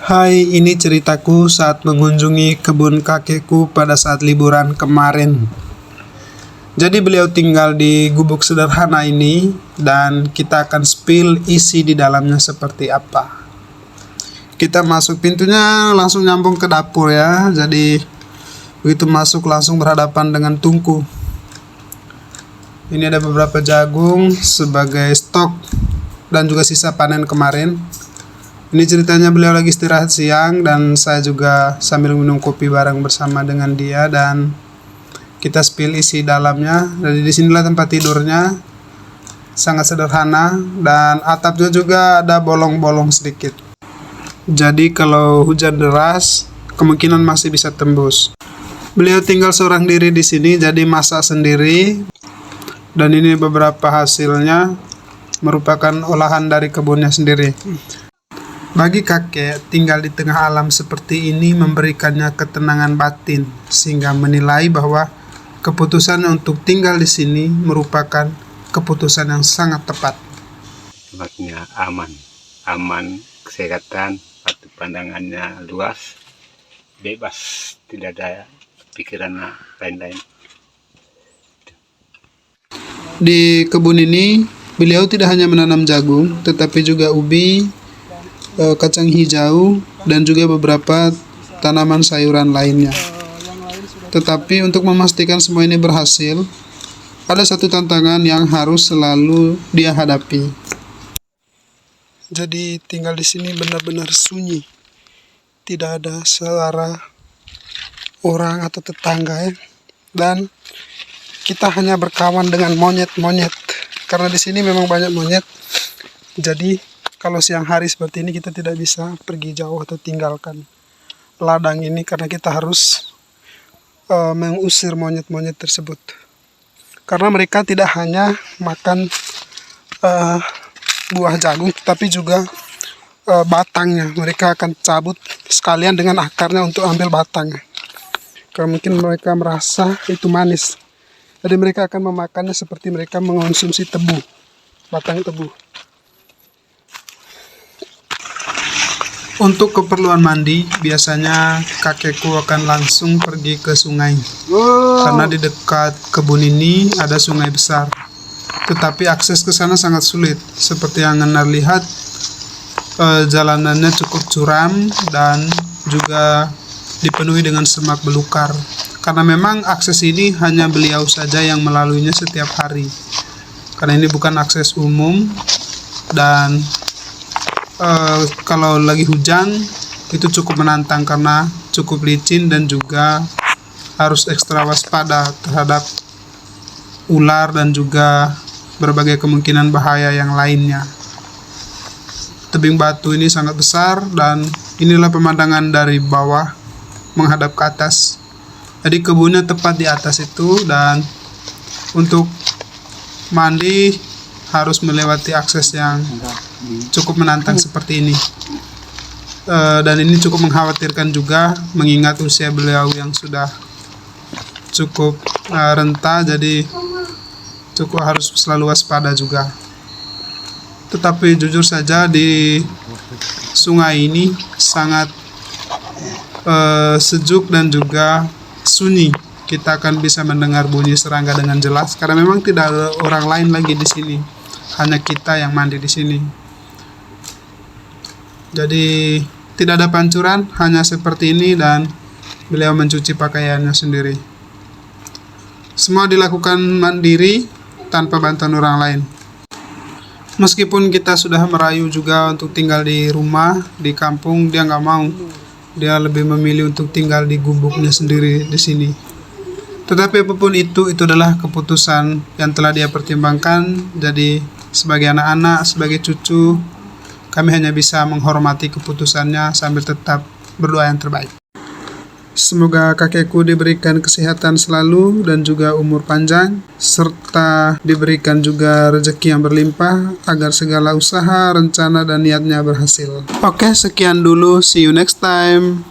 Hai, ini ceritaku saat mengunjungi kebun kakekku pada saat liburan kemarin. Jadi beliau tinggal di gubuk sederhana ini dan kita akan spill isi di dalamnya seperti apa. Kita masuk pintunya langsung nyambung ke dapur ya. Jadi begitu masuk langsung berhadapan dengan tungku. Ini ada beberapa jagung sebagai stok dan juga sisa panen kemarin. Ini ceritanya beliau lagi istirahat siang dan saya juga sambil minum kopi bareng bersama dengan dia dan kita spill isi dalamnya. Jadi disinilah tempat tidurnya, sangat sederhana dan atapnya juga ada bolong-bolong sedikit. Jadi kalau hujan deras kemungkinan masih bisa tembus. Beliau tinggal seorang diri di sini, jadi masak sendiri. Dan ini beberapa hasilnya merupakan olahan dari kebunnya sendiri. Bagi kakek, tinggal di tengah alam seperti ini memberikannya ketenangan batin, sehingga menilai bahwa keputusan untuk tinggal di sini merupakan keputusan yang sangat tepat. Tempatnya aman, kesehatan, pandangannya luas, bebas, tidak ada pikiran lain-lain. Di kebun ini, beliau tidak hanya menanam jagung, tetapi juga ubi, kacang hijau, dan juga beberapa tanaman sayuran lainnya. Tetapi untuk memastikan semua ini berhasil, ada satu tantangan yang harus selalu dia hadapi. Jadi tinggal di sini benar-benar sunyi. Tidak ada suara orang atau tetangga ya. Dan kita hanya berkawan dengan monyet-monyet. Karena di sini memang banyak monyet. Jadi kalau siang hari seperti ini kita tidak bisa pergi jauh atau tinggalkan ladang ini karena kita harus mengusir monyet-monyet tersebut. Karena mereka tidak hanya makan buah jagung tapi juga batangnya. Mereka akan cabut sekalian dengan akarnya untuk ambil batangnya. Karena mungkin mereka merasa itu manis. Jadi mereka akan memakannya seperti mereka mengonsumsi tebu, batang tebu. Untuk keperluan mandi, biasanya kakekku akan langsung pergi ke sungai. Karena di dekat kebun ini ada sungai besar. Tetapi akses ke sana sangat sulit. Seperti yang Anda lihat, jalanannya cukup curam dan juga dipenuhi dengan semak belukar. Karena memang akses ini hanya beliau saja yang melaluinya setiap hari. Karena ini bukan akses umum dan kalau lagi hujan itu cukup menantang karena cukup licin dan juga harus ekstra waspada terhadap ular dan juga berbagai kemungkinan bahaya yang lainnya. Tebing batu ini sangat besar dan inilah pemandangan dari bawah menghadap ke atas. Jadi kebunnya tepat di atas itu dan untuk mandi harus melewati akses yang cukup menantang seperti ini. Dan ini cukup mengkhawatirkan juga mengingat usia beliau yang sudah cukup renta, jadi cukup harus selalu waspada juga. Tetapi jujur saja di sungai ini sangat sejuk dan juga sunyi. Kita akan bisa mendengar bunyi serangga dengan jelas karena memang tidak ada orang lain lagi di sini. Hanya kita yang mandi di sini. Jadi tidak ada pancuran, hanya seperti ini dan beliau mencuci pakaiannya sendiri. Semua dilakukan mandiri tanpa bantuan orang lain. Meskipun kita sudah merayu juga untuk tinggal di rumah, di kampung, dia nggak mau. Dia lebih memilih untuk tinggal di gubuknya sendiri di sini. Tetapi apapun itu adalah keputusan yang telah dia pertimbangkan. Jadi sebagai anak-anak, sebagai cucu, kami hanya bisa menghormati keputusannya sambil tetap berdoa yang terbaik. Semoga kakekku diberikan kesehatan selalu dan juga umur panjang, serta diberikan juga rezeki yang berlimpah agar segala usaha, rencana, dan niatnya berhasil. Oke, sekian dulu. See you next time.